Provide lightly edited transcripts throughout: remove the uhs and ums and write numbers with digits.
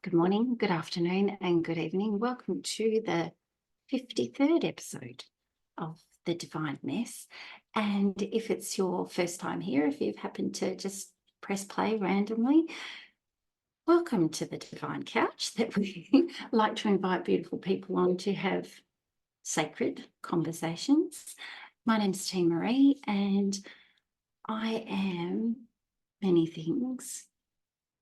good morning, good afternoon, and good evening. Welcome to the 53rd episode of The Divine Mess. And if it's your first time here, if you've happened to just press play randomly, welcome to the Divine Couch that we like to invite beautiful people on to have sacred conversations. My name's T. Marie, and I am many things.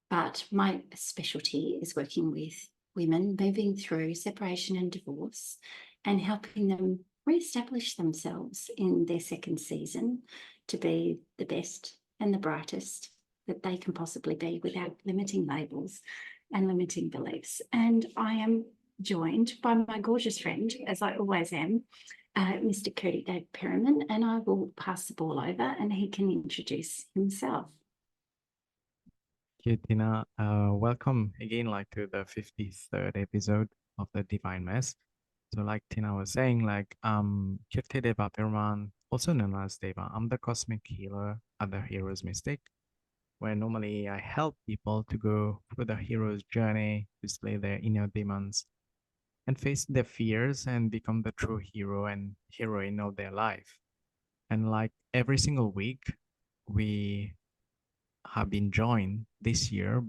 But my specialty is working with women moving through separation and divorce and helping them reestablish themselves in their second season to be the best and the brightest that they can possibly be without limiting labels and limiting beliefs. And I am joined by my gorgeous friend, as I always am, Mr. Curdy Dave Perriman, and I will pass the ball over and he can introduce himself. Thank you, Tina. Welcome again, to the 53rd episode of the Divine Mess. So, like Tina was saying, Kirti Deva Perman, also known as Deva, I'm the cosmic healer at the Hero's Mystic, where normally I help people to go through the hero's journey to slay their inner demons and face their fears and become the true hero and heroine of their life. And like every single week, we have been joined this year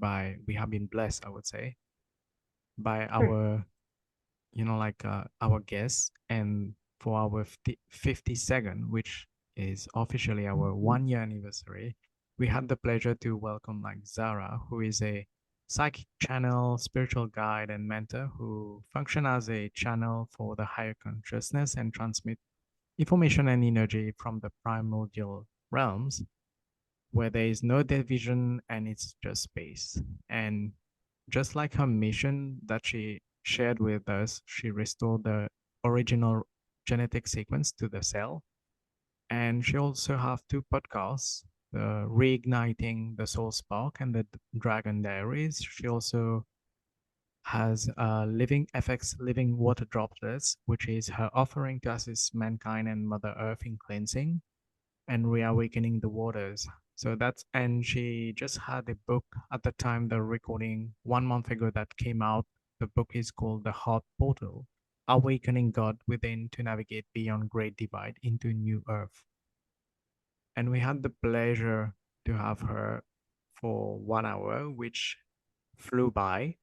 we have been blessed, I would say, by our, our guests. And for our 52nd, which is officially our 1 year anniversary, we had the pleasure to welcome Zhara, who is a psychic channel, spiritual guide, and mentor who function as a channel for the higher consciousness and transmit information and energy from the primordial realms where there is no division and it's just space. And just like her mission that she shared with us, she restored the original genetic sequence to the cell. And she also have two podcasts, the Reigniting the Soul Spark and the Dragon Diaries. She also has Living FX Living Water Droplets, which is her offering to assist mankind and Mother Earth in cleansing and reawakening the waters. And she just had a book at the time, the recording 1 month ago that came out. The book is called The Heart Portal, Awakening God Within to Navigate Beyond Great Divide into New Earth. And we had the pleasure to have her for 1 hour, which flew by.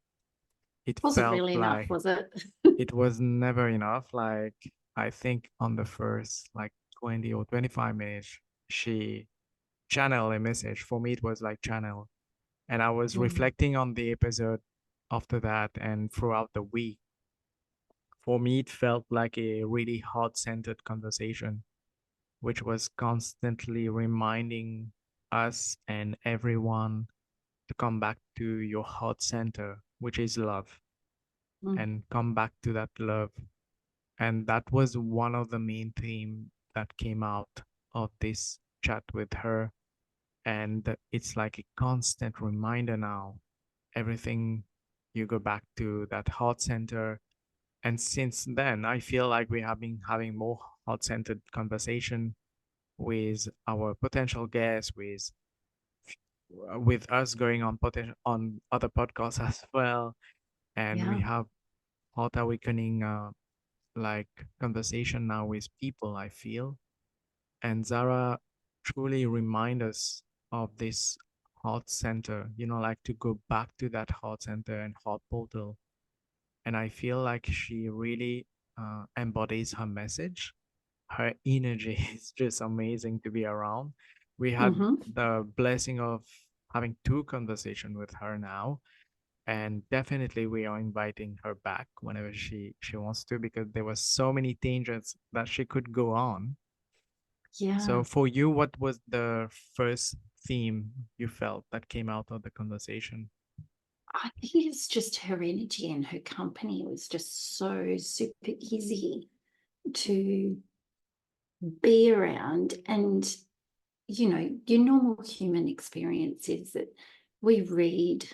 It Wasn't felt really enough, was it? it was never enough. I think on the first 20 or 25 minutes, she channel a message. For me, it was like channel. And I was reflecting on the episode after that and throughout the week. For me, it felt like a really heart-centered conversation, which was constantly reminding us and everyone to come back to your heart center, which is love, and come back to that love. And that was one of the main themes that came out of this chat with her. And it's like a constant reminder now. Everything, you go back to that heart center. And since then, I feel like we have been having more heart-centered conversation with our potential guests, with us going on on other podcasts as well. And we have heart awakening conversation now with people, I feel. And Zara truly remind us of this heart center, to go back to that heart center and heart portal. And I feel like she really embodies her message. Her energy is just amazing to be around. We had the blessing of having two conversations with her now. And definitely we are inviting her back whenever she wants to, because there were so many tangents that she could go on. Yeah. So for you, what was the first theme you felt that came out of the conversation? I think it's just her energy and her company was just so super easy to be around. And, your normal human experience is that we read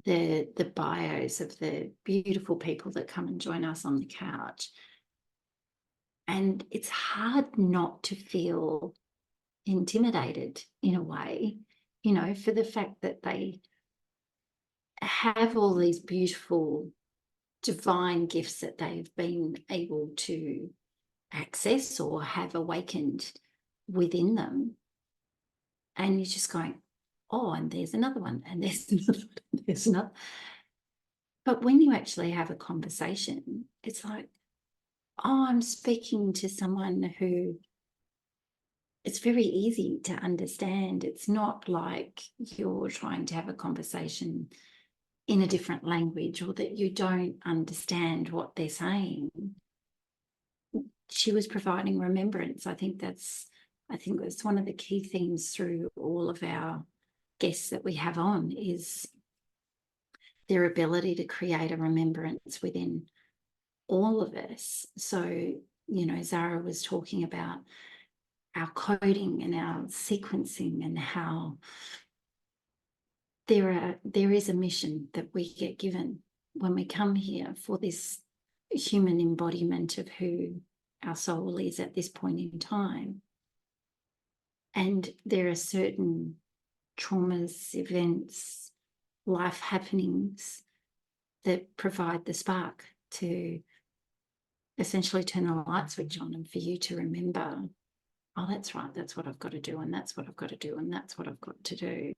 the bios of the beautiful people that come and join us on the couch. And it's hard not to feel intimidated in a way, for the fact that they have all these beautiful divine gifts that they've been able to access or have awakened within them. And you're just going, oh, and there's another one, and there's another one, and there's another. But when you actually have a conversation, it's like, oh, I'm speaking to someone who it's very easy to understand. It's not like you're trying to have a conversation in a different language or that you don't understand what they're saying. She was providing remembrance. I think that's one of the key themes through all of our guests that we have on is their ability to create a remembrance within all of us. So, you know, Zhara was talking about our coding and our sequencing and how there is a mission that we get given when we come here for this human embodiment of who our soul is at this point in time. And there are certain traumas, events, life happenings that provide the spark to essentially turn the light switch on and for you to remember, oh, that's right, that's what I've got to do, and that's what I've got to do, and that's what I've got to do.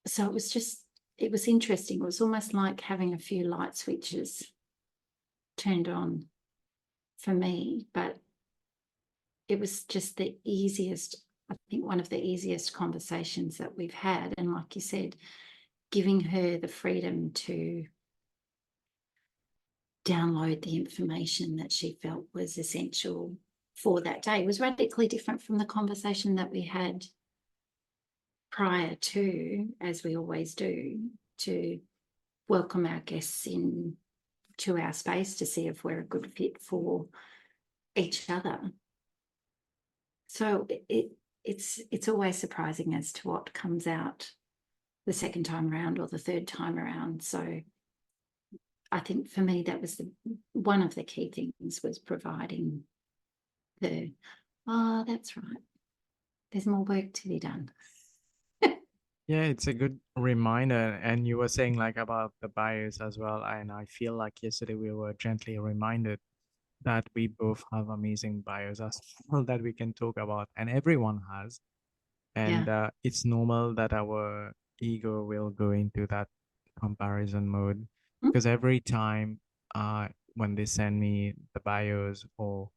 So it was interesting. It was almost like having a few light switches turned on for me, but it was just the easiest, I think one of the easiest conversations that we've had. And like you said, giving her the freedom to download the information that she felt was essential for that day was radically different from the conversation that we had prior to, as we always do, to welcome our guests in to our space to see if we're a good fit for each other. So it's always surprising as to what comes out the second time around or the third time around. So I think for me that was one of the key things was providing the, oh, that's right, there's more work to be done. Yeah, it's a good reminder. And you were saying like about the bias as well. And I feel like yesterday we were gently reminded that we both have amazing bios as well that we can talk about, and everyone has. And Yeah. it's normal that our ego will go into that comparison mode because every time when they send me the bios, or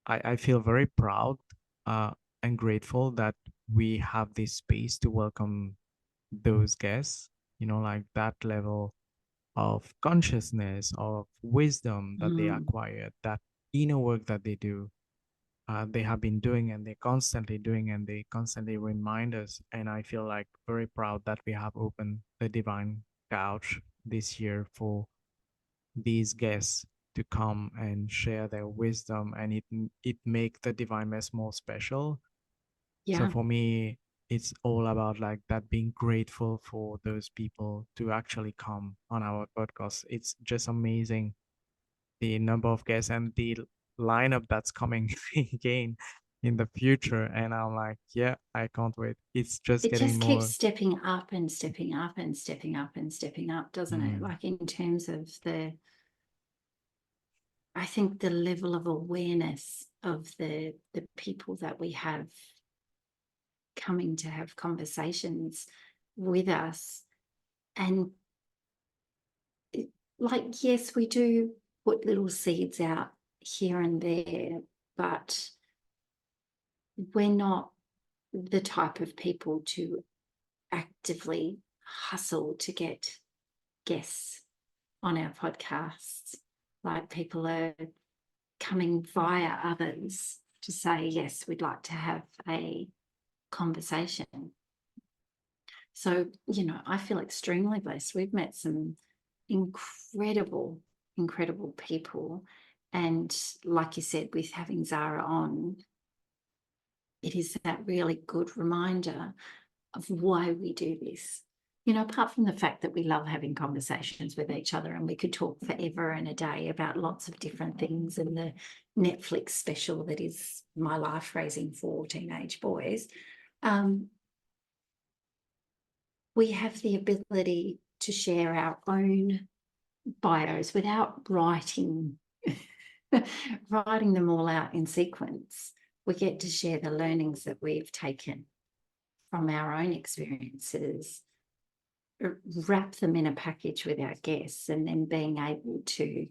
I feel very proud and grateful that we have this space to welcome those guests, like that level of consciousness, of wisdom that they Mm. acquire, that inner work that they have been doing and they're constantly doing, and they constantly remind us. And I feel like very proud that we have opened the Divine Couch this year for these guests to come and share their wisdom, and it make the Divine Mess more special. So Yeah. for me, it's all about like that, being grateful for those people to actually come on our podcast. It's just amazing, the number of guests and the lineup that's coming again in the future. And I'm like, yeah, I can't wait. It's just It getting just keeps more. stepping up and stepping up and stepping up and stepping up, doesn't it? Mm, Like in terms of I think the level of awareness of the people that we have coming to have conversations with us. And like, yes, we do put little seeds out here and there, but we're not the type of people to actively hustle to get guests on our podcasts. Like people are coming via others to say, yes, we'd like to have a conversation. So, I feel extremely blessed. We've met some incredible, incredible people. And like you said, with having Zhara on, it is that really good reminder of why we do this. Apart from the fact that we love having conversations with each other, and we could talk forever and a day about lots of different things, and the Netflix special that is my life raising 4 teenage boys, we have the ability to share our own bios without writing them all out in sequence. We get to share the learnings that we've taken from our own experiences, wrap them in a package with our guests, and then being able to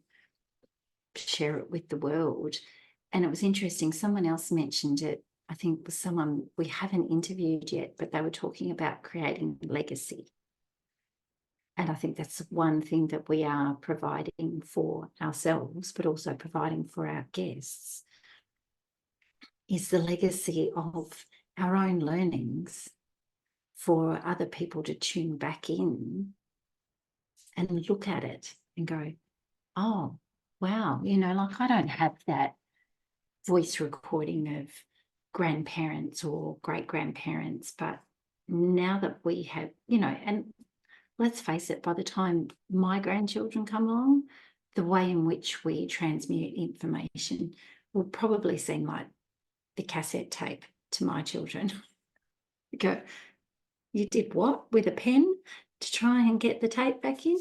share it with the world. And it was interesting, someone else mentioned it, I think it was someone we haven't interviewed yet, but they were talking about creating legacy. And I think that's one thing that we are providing for ourselves, but also providing for our guests, is the legacy of our own learnings for other people to tune back in and look at it and go, oh, wow, you know, like I don't have that voice recording of grandparents or great-grandparents, but now that we have, you know, and let's face it, by the time my grandchildren come along, the way in which we transmute information will probably seem like the cassette tape to my children. Go, you did what with a pen to try and get the tape back in?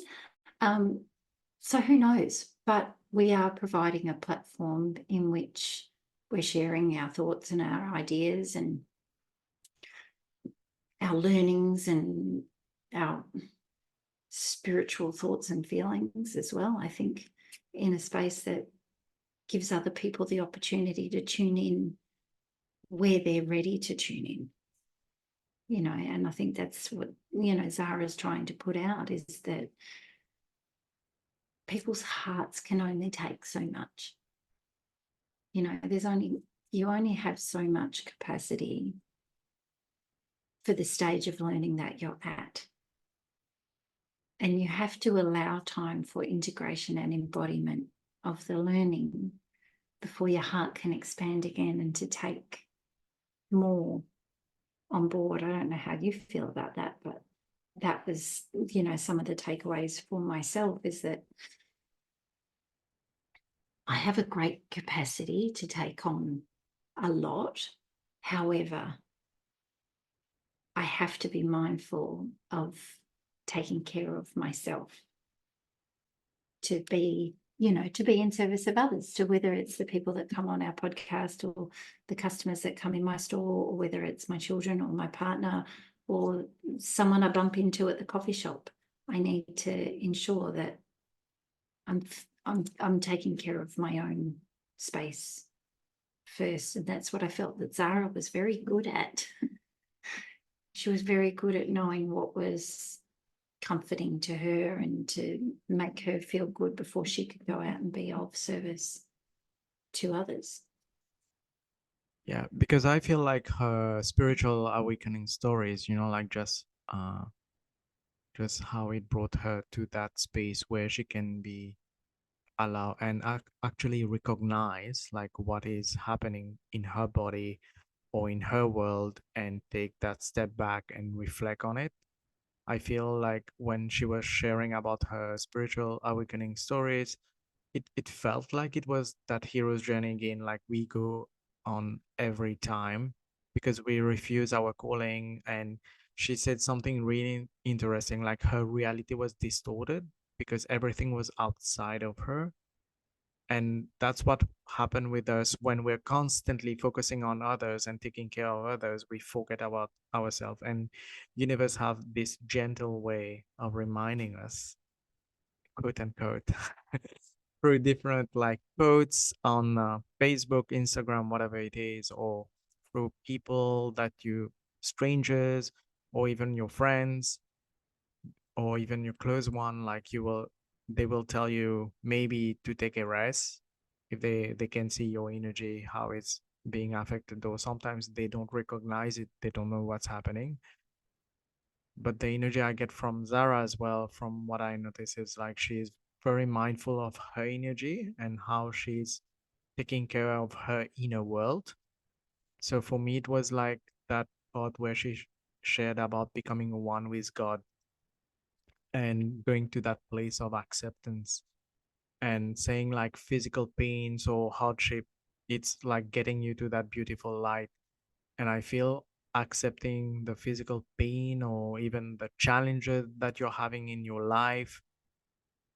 So who knows? But we are providing a platform in which we're sharing our thoughts and our ideas and our learnings and our spiritual thoughts and feelings as well, I think, in a space that gives other people the opportunity to tune in where they're ready to tune in. You know, and I think that's what, you know, Zhara's trying to put out, is that people's hearts can only take so much. You know, you only have so much capacity for the stage of learning that you're at. And you have to allow time for integration and embodiment of the learning before your heart can expand again and to take more on board. I don't know how you feel about that, but that was, you know, some of the takeaways for myself, is that I have a great capacity to take on a lot. However, I have to be mindful of taking care of myself to be, you know, to be in service of others, to whether it's the people that come on our podcast or the customers that come in my store, or whether it's my children or my partner or someone I bump into at the coffee shop. I need to ensure that I'm taking care of my own space first. And that's what I felt that Zhara was very good at. She was very good at knowing what was comforting to her and to make her feel good before she could go out and be of service to others. Yeah, because I feel like her spiritual awakening stories, you know, like just how it brought her to that space where she can be allow and actually recognize like what is happening in her body or in her world, and take that step back and reflect on it. I feel like when she was sharing about her spiritual awakening stories, it felt like it was that hero's journey again, like we go on every time because we refuse our calling. And she said something really interesting, like her reality was distorted because everything was outside of her. And that's what happened with us when we're constantly focusing on others and taking care of others. We forget about ourselves. And universe have this gentle way of reminding us, quote unquote, through different like quotes on Facebook, Instagram, whatever it is, or through people that you, strangers, or even your friends, or even your close one. Like they will tell you maybe to take a rest if they can see your energy, how it's being affected. Though sometimes they don't recognize it, they don't know what's happening. But the energy I get from Zhara as well, from what I notice, is like she's very mindful of her energy and how she's taking care of her inner world. So for me, it was like that part where she shared about becoming one with God and going to that place of acceptance, and saying like physical pains or hardship, it's like getting you to that beautiful light. And I feel accepting the physical pain or even the challenges that you're having in your life.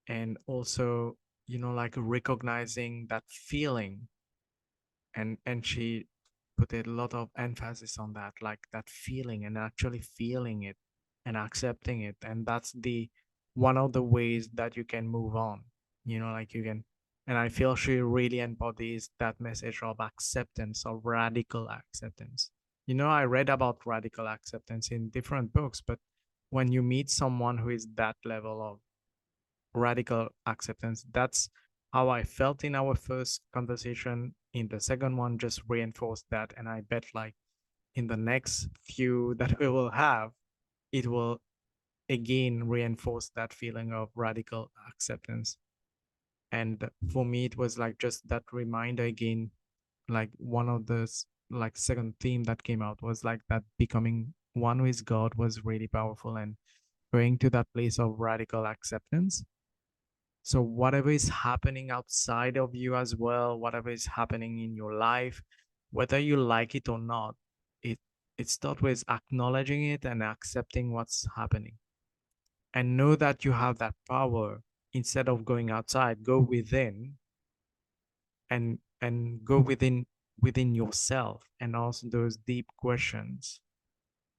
And also, like recognizing that feeling. And she put a lot of emphasis on that, like that feeling and actually feeling it and accepting it. And that's the one of the ways that you can move on, like you can. And I feel she really embodies that message of acceptance, of radical acceptance. I read about radical acceptance in different books, but when you meet someone who is that level of radical acceptance, that's how I felt in our first conversation. In the second one, just reinforced that. And I bet, like, in the next few that we will have, it will again reinforce that feeling of radical acceptance. And for me, it was like just that reminder again, like one of the like second theme that came out was like that becoming one with God was really powerful, and going to that place of radical acceptance. So whatever is happening outside of you as well, whatever is happening in your life, whether you like it or not, it it starts with acknowledging it and accepting what's happening. And know that you have that power. Instead of going outside, go within, and go within yourself and ask those deep questions.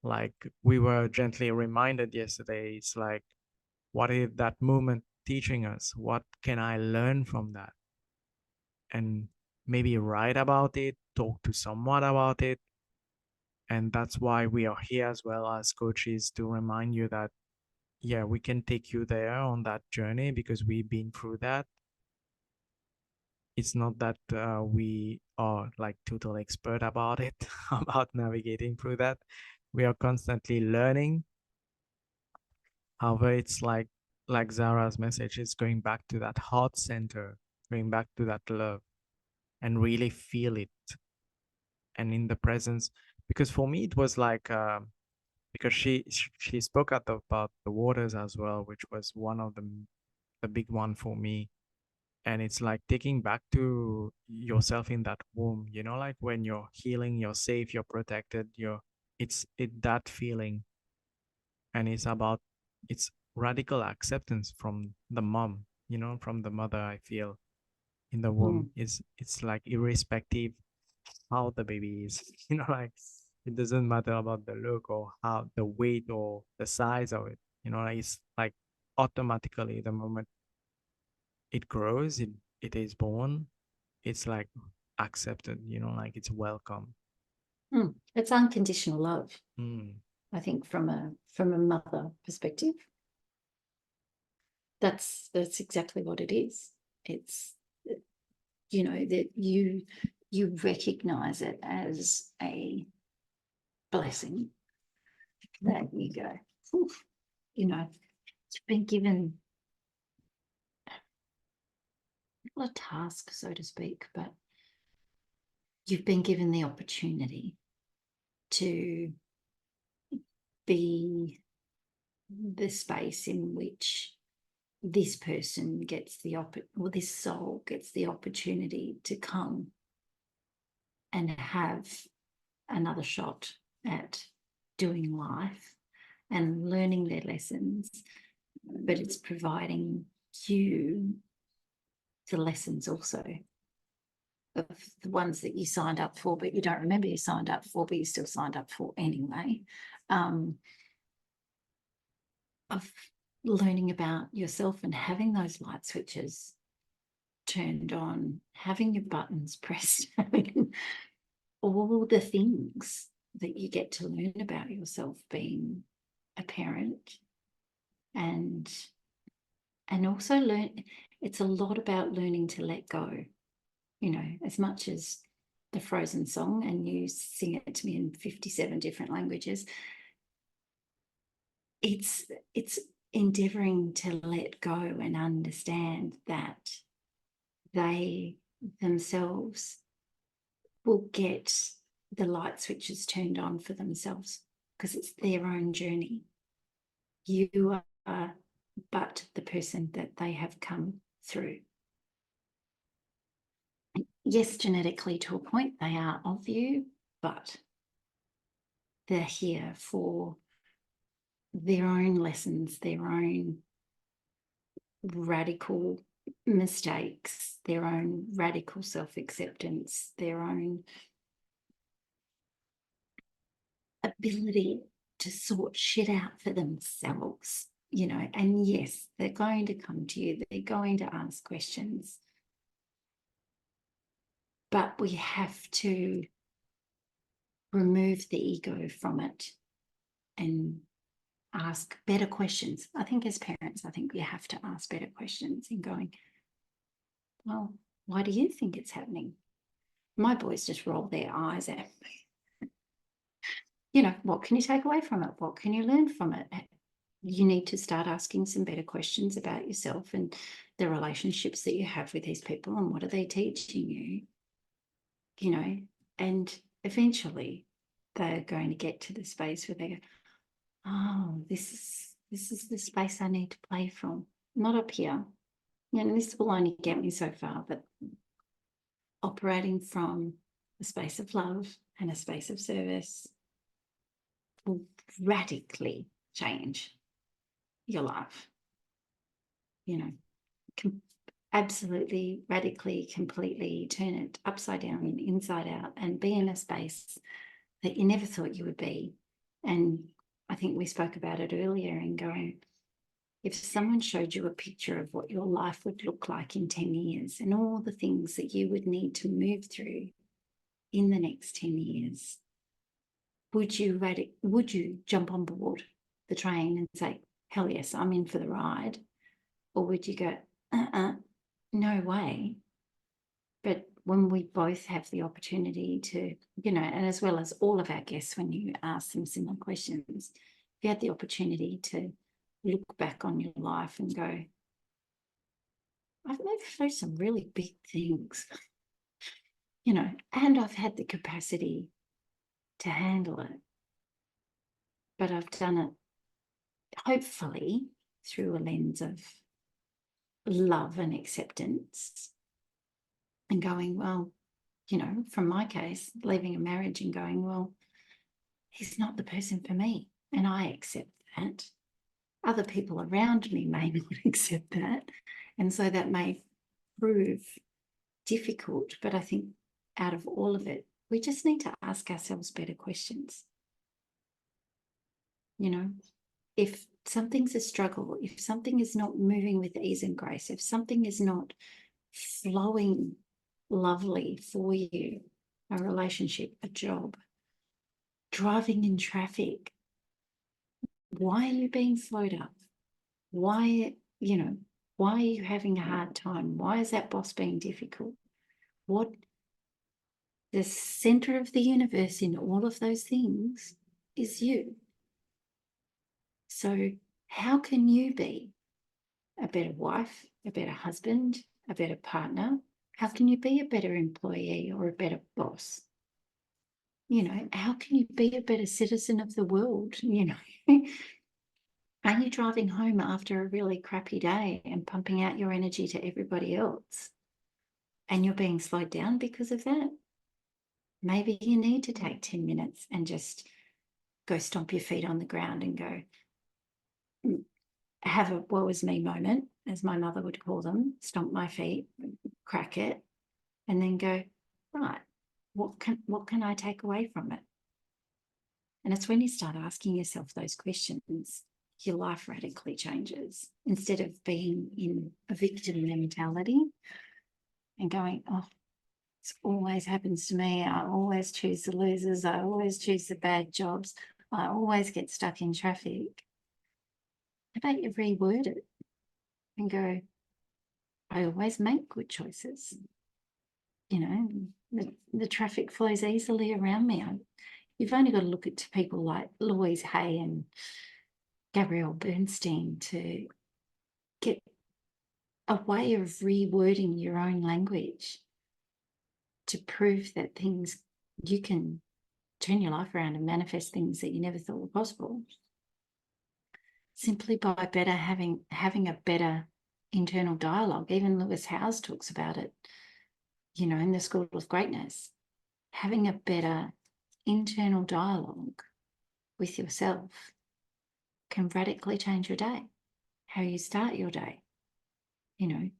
Like we were gently reminded yesterday, it's like, what is that moment teaching us? What can I learn from that? And maybe write about it, talk to someone about it. And that's why we are here as well as coaches, to remind you that, yeah, we can take you there on that journey because we've been through that. It's not that we are like total expert about it, about navigating through that. We are constantly learning. However, it's like Zara's message is going back to that heart center, going back to that love, and really feel it, and in the presence. Because for me it was like, because she spoke about the waters as well, which was one of the big one for me. And it's like taking back to yourself in that womb, like when you're healing, you're safe, you're protected, it's that feeling. And it's radical acceptance from the mom, from the mother. I feel in the womb Mm. is, it's like irrespective how the baby is, like it doesn't matter about the look or how the weight or the size of it, like it's like automatically the moment it grows, it is born, it's like accepted, like it's welcome. Mm. It's unconditional love, Mm. I think, from a mother perspective. That's exactly what it is. It's, that you recognize it as a blessing, that you go, "Oof," it's been given not a task, so to speak, but you've been given the opportunity to be the space in which this person gets or this soul gets the opportunity to come and have another shot at doing life and learning their lessons, but it's providing you the lessons also of the ones that you signed up for, but you don't remember you signed up for, but you still signed up for anyway, of learning about yourself and having those light switches turned on, having your buttons pressed, having all the things that you get to learn about yourself being a parent. And also it's a lot about learning to let go, as much as the Frozen song, and you sing it to me in 57 different languages. It's endeavoring to let go and understand that they themselves will get the light switches turned on for themselves, because it's their own journey. You are but the person that they have come through. Yes, genetically to a point they are of you, but They're here for their own lessons, their own radical mistakes, their own radical self-acceptance, their own ability to sort shit out for themselves, you know. And yes, they're going to come to you, they're going to ask questions, but we have to remove the ego from it and ask better questions. I think as parents, I think we have to ask better questions and going, well, why do you think it's happening? My boys just roll their eyes at me. You know, what can you take away from it? What can you learn from it? You need to start asking some better questions about yourself and the relationships that you have with these people, and what are they teaching you, you know. And eventually they're going to get to the space where they go, oh, this is the space I need to play from, not up here. You know, this will only get me so far, but operating from a space of love and a space of service will radically change your life. You know, absolutely, radically, completely turn it upside down and inside out, and be in a space that you never thought you would be. And I think we spoke about it earlier, and going, if someone showed you a picture of what your life would look like in 10 years and all the things that you would need to move through in the next 10 years, would you jump on board the train and say, hell yes, I'm in for the ride? Or would you go, no way? But when we both have the opportunity to, you know, and as well as all of our guests, when you ask them similar questions, if you had the opportunity to look back on your life and go, I've moved through some really big things, you know, and I've had the capacity to handle it. But I've done it, hopefully, through a lens of love and acceptance, and going, well, you know, from my case, leaving a marriage and going, well, he's not the person for me, and I accept that. Other people around me may not accept that, and so that may prove difficult. But I think out of all of it, we just need to ask ourselves better questions. You know, if something's a struggle, if something is not moving with ease and grace, if something is not flowing lovely for you, a relationship, a job, driving in traffic, why are you being slowed up? Why, you know, why are you having a hard time? Why is that boss being difficult? What, the center of the universe in all of those things is you. So how can you be a better wife, a better husband, a better partner? How can you be a better employee or a better boss? You know, how can you be a better citizen of the world? You know, are you driving home after a really crappy day and pumping out your energy to everybody else, and you're being slowed down because of that? Maybe you need to take 10 minutes and just go stomp your feet on the ground and go, have a woe is me moment, as my mother would call them, stomp my feet, crack it, and then go, right, what can I take away from it? And it's when you start asking yourself those questions, your life radically changes. Instead of being in a victim mentality and going, oh, this always happens to me, I always choose the losers, I always choose the bad jobs, I always get stuck in traffic. How about you reword it and go, I always make good choices. You know, the traffic flows easily around me. You've only got to look at people like Louise Hay and Gabrielle Bernstein to get a way of rewording your own language to prove that things, you can turn your life around and manifest things that you never thought were possible, simply by having a better internal dialogue. Even Lewis Howes talks about it, you know, in the School of Greatness, having a better internal dialogue with yourself can radically change your day, how you start your day, you know.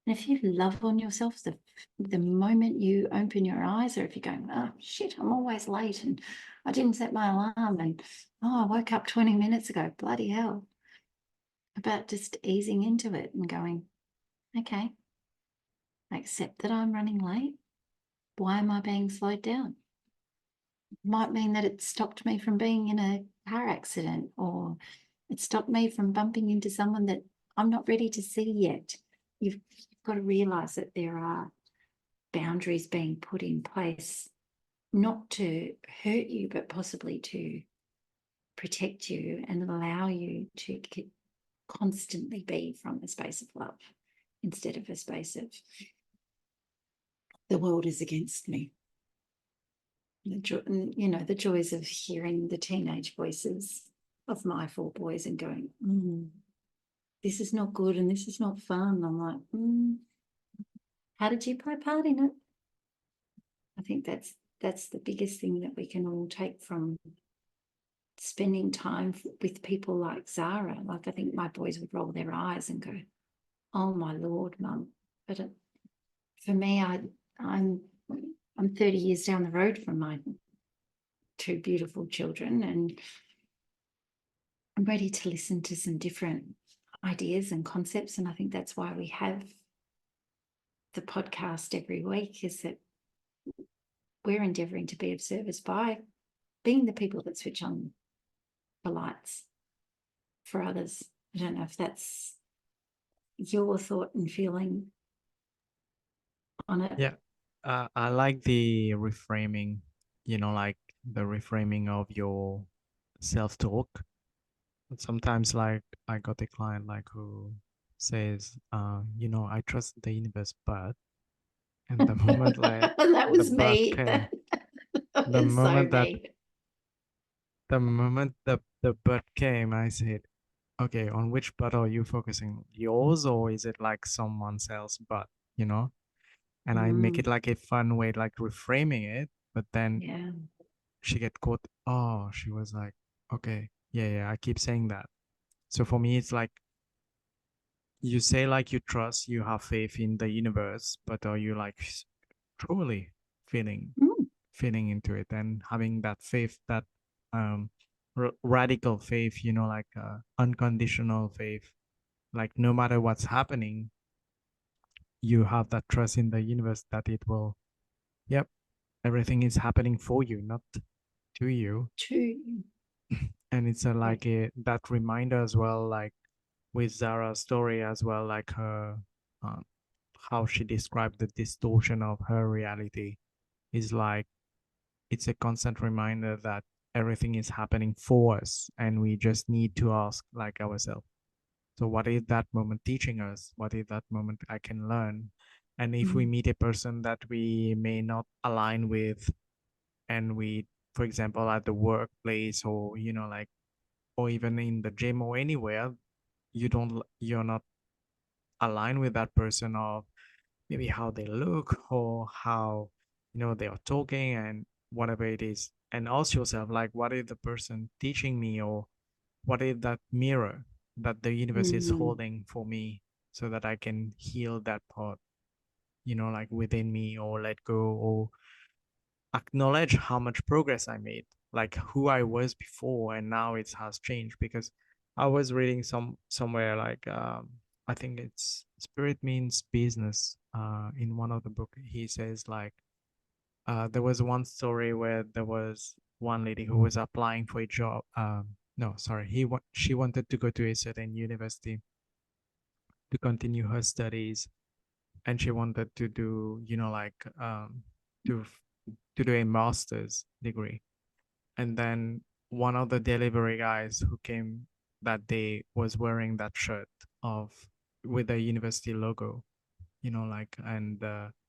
And if you love on yourself, the moment you open your eyes, or if you're going, oh shit, I'm always late and I didn't set my alarm and oh, I woke up 20 minutes ago, bloody hell. About just easing into it and going, okay, I accept that I'm running late. Why am I being slowed down? Might mean that it stopped me from being in a car accident, or it stopped me from bumping into someone that I'm not ready to see yet. You've got to realize that there are boundaries being put in place, not to hurt you, but possibly to protect you and allow you to constantly be from a space of love instead of a space of the world is against me. The joys of hearing the teenage voices of my 4 boys and going, this is not good and this is not fun. I'm like, how did you play part in it? I think that's the biggest thing that we can all take from spending time with people like Zhara. Like, I think my boys would roll their eyes and go, oh my Lord, Mum. But for me, I'm 30 years down the road from my 2 beautiful children, and I'm ready to listen to some different ideas and concepts. And I think that's why we have the podcast every week, is that we're endeavouring to be of service by being the people that switch on the lights for others. I don't know if that's your thought and feeling on it. Yeah, I like the reframing, like the reframing of your self-talk. Sometimes, like, I got a client like who says, I trust the universe, but, and the moment like That the was but me. came, That the was so moment that me. the moment the but came, I said, okay, on which but are you focusing? Yours, or is it like someone else but, you know? And I make it like a fun way, like reframing it, but then Yeah. she get caught. Oh, she was like, okay, yeah, I keep saying that. So for me, it's like you say like you trust, you have faith in the universe, but are you like truly feeling Mm. feeling into it and having that faith, that um radical faith, like unconditional faith, like no matter what's happening, you have that trust in the universe that it will, yep, everything is happening for you, not to you. True. And it's like that reminder as well, like with Zara's story as well, like her uh, how she described the distortion of her reality is like it's a constant reminder that everything is happening for us and we just need to ask like ourselves, so what is that moment teaching us? What is that moment I can learn? And if we meet a person that we may not align with, and we, for example, at the workplace, or like, or even in the gym or anywhere, you're not aligned with that person, or maybe how they look, or how they are talking, and whatever it is, and ask yourself like, what is the person teaching me, or what is that mirror that the universe is holding for me, so that I can heal that part, like within me, or let go, or acknowledge how much progress I made, like who I was before and now it has changed. Because I was reading somewhere like I think it's Spirit Means Business. In one of the book, he says like there was one story where there was one lady who was applying for a job. No, sorry, she wanted to go to a certain university to continue her studies, and she wanted to do, like to to do a master's degree. And then one of the delivery guys who came that day was wearing that shirt of with the university logo, like, and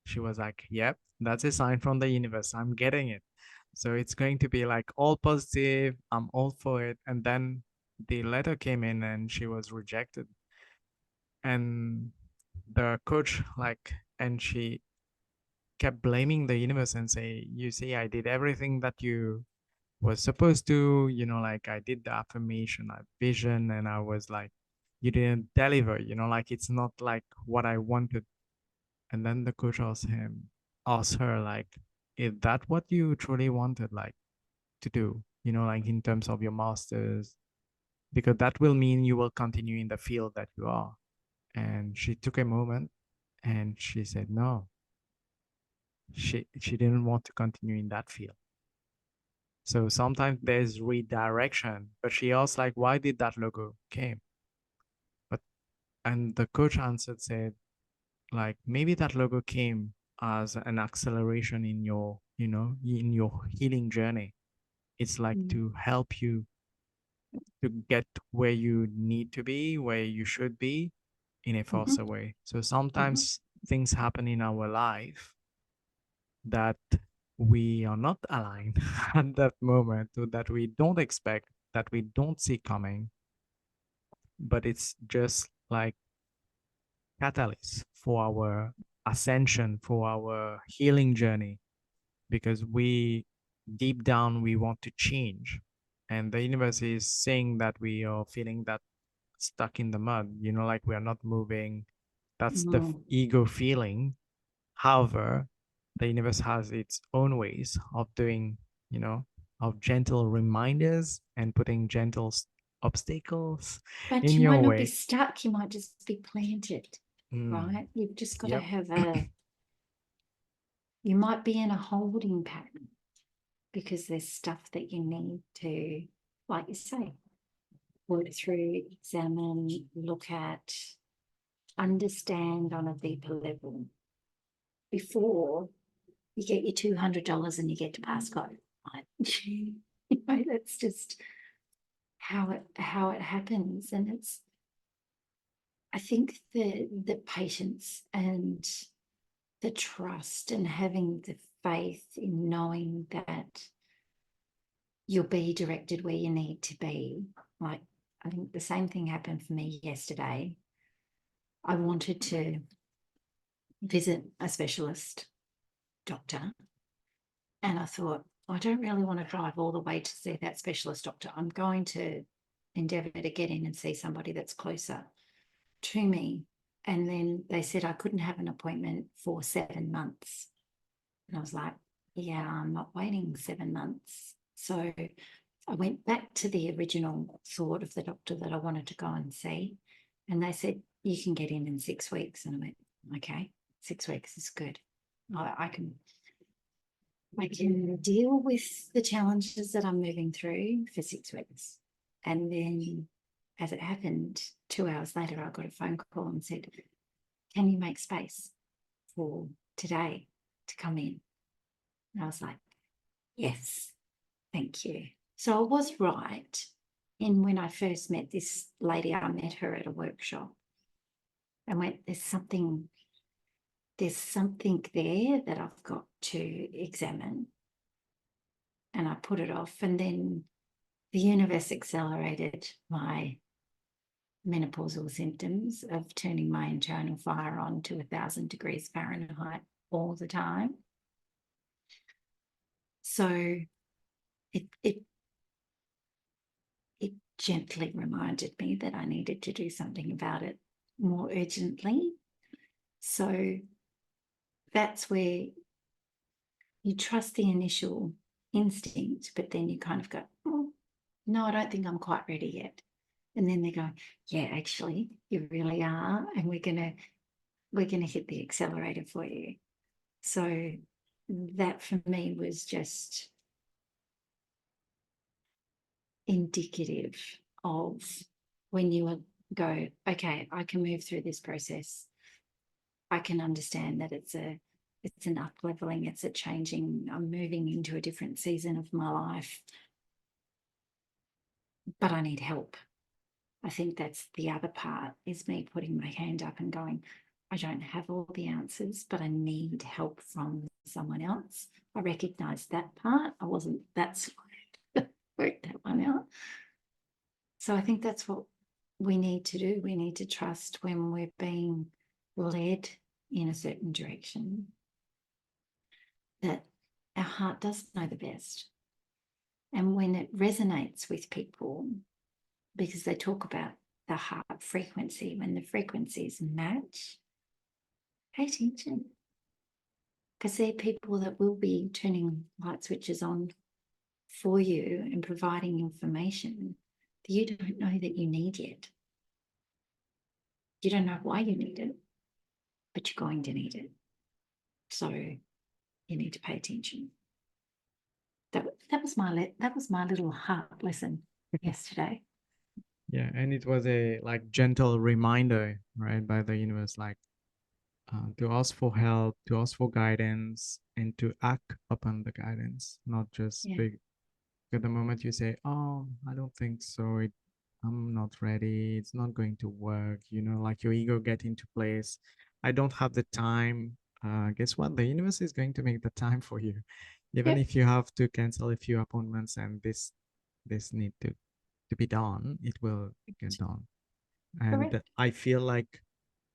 she was like, yep, that's a sign from the universe, I'm getting it. So it's going to be like all positive, I'm all for it. And then the letter came in and she was rejected. And the coach, like, and she kept blaming the universe and say, you see, I did everything that you was supposed to, like I did the affirmation, I vision, and I was like, you didn't deliver, like it's not like what I wanted. And then the coach asked her, like, is that what you truly wanted, like, to do, like in terms of your master's? Because that will mean you will continue in the field that you are. And she took a moment and she said, no, she didn't want to continue in that field. So sometimes there's redirection, but she asked, like, why did that logo came? But and the coach answered, said, like, maybe that logo came as an acceleration in your, in your healing journey. It's like to help you to get where you need to be, where you should be in a faster way. So sometimes things happen in our life that we are not aligned at that moment, or that we don't expect, that we don't see coming, but it's just like catalyst for our ascension, for our healing journey, because we deep down we want to change, and the universe is saying that we are feeling that stuck in the mud, like we are not moving. That's the ego feeling. However, the universe has its own ways of doing, of gentle reminders and putting gentle obstacles But in you might your not be way. stuck, you might just be planted, right? You've just got to Yep. have you might be in a holding pattern because there's stuff that you need to, like you say, work through, examine, look at, understand on a deeper level before you get your $200 and you get to pass go. Right? That's just how it happens. And it's, I think the patience and the trust and having the faith in knowing that you'll be directed where you need to be. Like, I think the same thing happened for me yesterday. I wanted to visit a specialist doctor, and I thought, I don't really want to drive all the way to see that specialist doctor. I'm going to endeavour to get in and see somebody that's closer to me. And then they said I couldn't have an appointment for 7 months. And I was like, yeah, I'm not waiting 7 months. So I went back to the original thought of the doctor that I wanted to go and see. And they said, you can get in 6 weeks. And I went, okay, 6 weeks is good. I can deal with the challenges that I'm moving through for 6 weeks. And then as it happened, 2 hours later, I got a phone call and said, can you make space for today to come in? And I was like, yes, thank you. So I was right in when I first met this lady. I met her at a workshop and went, there's something there that I've got to examine. And I put it off. And then the universe accelerated my menopausal symptoms of turning my internal fire on to 1,000 degrees Fahrenheit all the time. So it gently reminded me that I needed to do something about it more urgently. So that's where you trust the initial instinct, but then you kind of go, oh, no, I don't think I'm quite ready yet. And then they go, yeah, actually, you really are. And we're gonna hit the accelerator for you. So that for me was just indicative of when you go, okay, I can move through this process. I can understand that it's an up leveling, it's a changing, I'm moving into a different season of my life, but I need help. I think that's the other part, is me putting my hand up and going, I don't have all the answers, but I need help from someone else. I recognize that part. I wasn't that slow to work that one out. So I think that's what we need to do. We need to trust when we're being led in a certain direction, that our heart does know the best. And when it resonates with people, because they talk about the heart frequency, when the frequencies match, pay attention. Because they're people that will be turning light switches on for you and providing information that you don't know that you need yet. You don't know why you need it, but you're going to need it. So you need to pay attention. That was my little heart lesson yesterday. Yeah, and it was a like gentle reminder, right, by the universe, like to ask for help, to ask for guidance, and to act upon the guidance, not just Yeah. big. At the moment you say, "Oh, I don't think so. I'm not ready. It's not going to work." Like your ego get into place. I don't have the time. Guess what? The universe is going to make the time for you, even Yep. if you have to cancel a few appointments and this need to be done. It will get done. And Correct. I feel like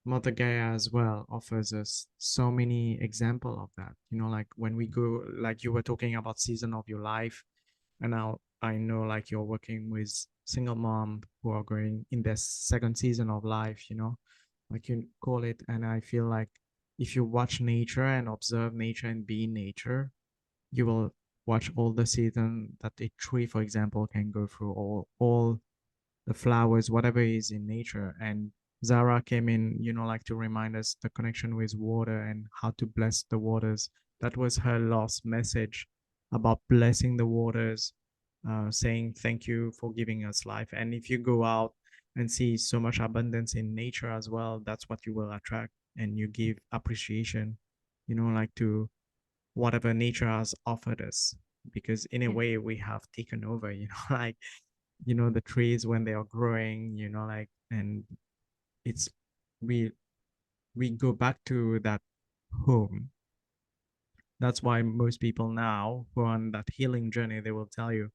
Mother Gaia as well offers us so many example of that. Like when we go, like you were talking about season of your life, and now I know like you're working with single mom who are going in their second season of life, like you call it. And I feel like if you watch nature and observe nature and be in nature, you will watch all the season that a tree, for example, can go through, all the flowers, whatever is in nature. And Zhara came in, like to remind us the connection with water and how to bless the waters. That was her last message about blessing the waters, saying thank you for giving us life. And if you go out and see so much abundance in nature as well, that's what you will attract. And you give appreciation, like to whatever nature has offered us. Because in a Yep. way, we have taken over, like the trees when they are growing, like, and it's we we go back to that home. That's why most people now who are on that healing journey, they will tell you,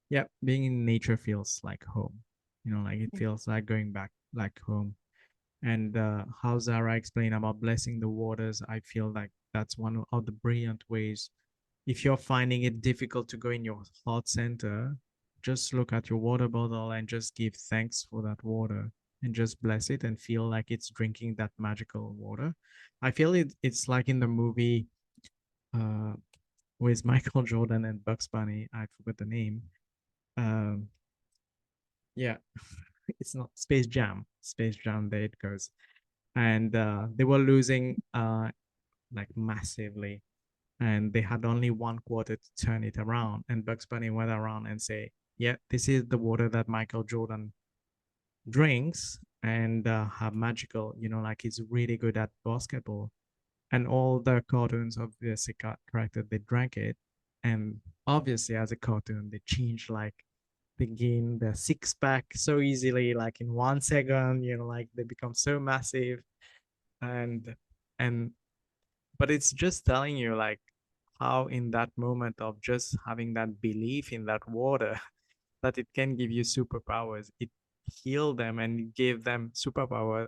yeah, being in nature feels like home, like it feels like going back like home. And how Zara explained about blessing the waters, I feel like that's one of the brilliant ways. If you're finding it difficult to go in your heart center, just look at your water bottle and just give thanks for that water and just bless it and feel like it's drinking that magical water. I feel it's like in the movie uh, with Michael Jordan and Bugs Bunny. I forgot the name. Um, yeah, it's not Space Jam. Space Jam, there it goes. And they were losing like massively, and they had only one quarter to turn it around. And Bugs Bunny went around and say, "Yeah, this is the water that Michael Jordan drinks, and have magical. Like he's really good at basketball." And all the cartoons of this character, they drank it, and obviously, as a cartoon, they changed like they gain the six pack so easily, like in 1 second. Like they become so massive, and and but it's just telling you like how in that moment of just having that belief in that water that it can give you superpowers, it healed them and it gave them superpower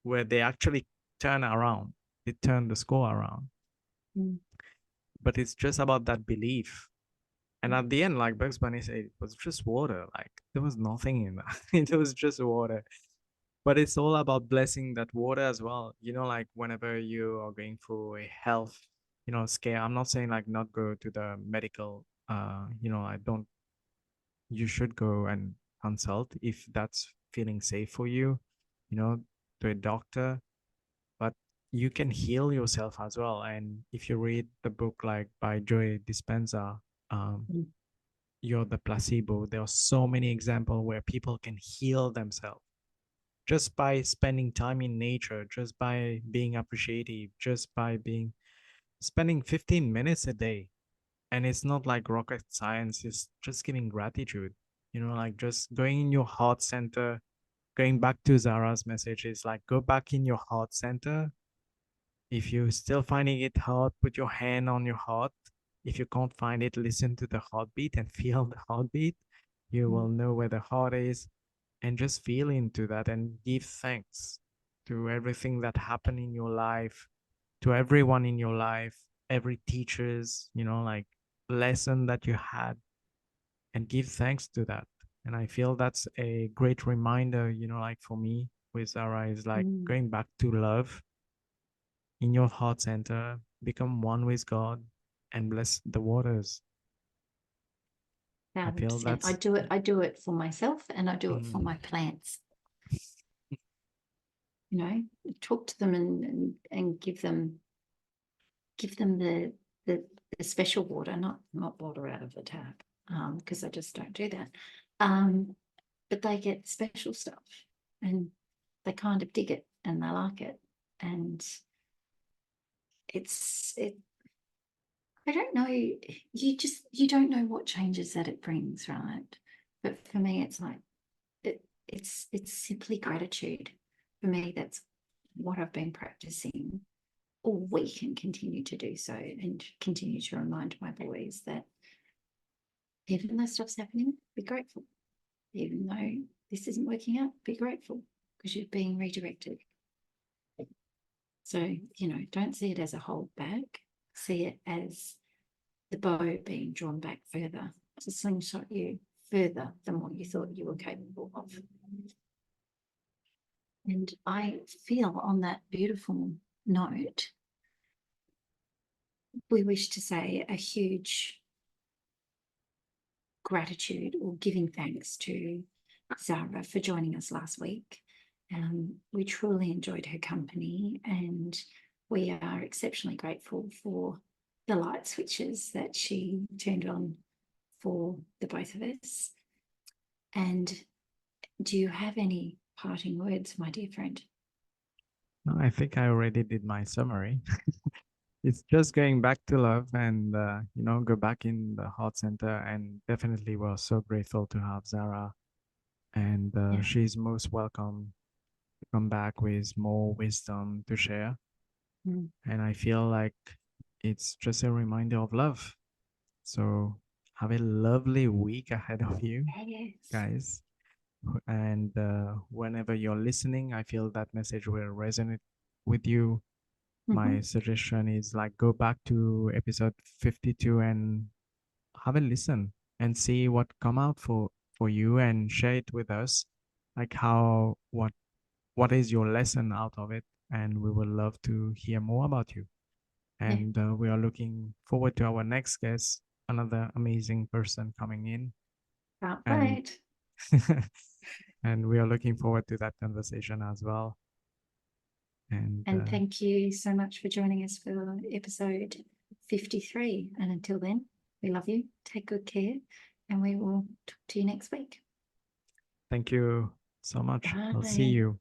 where they actually turn around, they turn the score around. Mm. But it's just about that belief. And at the end, like Bugs Bunny said, it was just water. Like there was nothing in that. It was just water. But it's all about blessing that water as well. Like whenever you are going through a health, scare. I'm not saying like not go to the medical. I don't. You should go and consult if that's feeling safe for you. You know, to a doctor. But you can heal yourself as well. And if you read the book like by Joy Dispenza, um, Mm. you're the placebo. There are so many examples where people can heal themselves just by spending time in nature, just by being appreciative, just by being spending 15 minutes a day. And it's not like rocket science, it's just giving gratitude, like just going in your heart center. Going back to Zara's message is like go back in your heart center. If you're still finding it hard, put your hand on your heart. If you can't find it, listen to the heartbeat and feel the heartbeat. You Mm. will know where the heart is, and just feel into that and give thanks to everything that happened in your life, to everyone in your life, every teachers, like lesson that you had, and give thanks to that. And I feel that's a great reminder, like for me with Zara is like going back to love in your heart center, become one with God, and bless the waters. I feel 100%. that's I do it for myself, and I do it for mm, my plants. Talk to them and give them the special water, not water out of the tap, because I just don't do that. But they get special stuff, and they kind of dig it and they like it, and it. I don't know. You don't know what changes that it brings, right? But for me, it's like it's simply gratitude. For me, that's what I've been practicing all week and continue to do so, and continue to remind my boys that even though stuff's happening, be grateful. Even though this isn't working out, be grateful because you're being redirected. So, don't see it as a hold back. See it as the bow being drawn back further to slingshot you further than what you thought you were capable of. And I feel on that beautiful note, we wish to say a huge gratitude or giving thanks to Zhara for joining us last week. We truly enjoyed her company, and we are exceptionally grateful for the light switches that she turned on for the both of us. And do you have any parting words, my dear friend? no, I think I already did my summary. It's just going back to love and go back in the heart center, and definitely we're so grateful to have Zara, and Yeah. she's most welcome to come back with more wisdom to share. Mm. And I feel like it's just a reminder of love. So have a lovely week ahead of you, Yes. guys. And whenever you're listening, I feel that message will resonate with you. My suggestion is like go back to episode 52 and have a listen and see what come out for you, and share it with us, like what is your lesson out of it, and we would love to hear more about you. Yeah. And we are looking forward to our next guest, another amazing person coming in, Can't and wait. and we are looking forward to that conversation as well. And And thank you so much for joining us for episode 53. And until then, we love you. Take good care. And we will talk to you next week. thank you so much. I'll see Bye. you.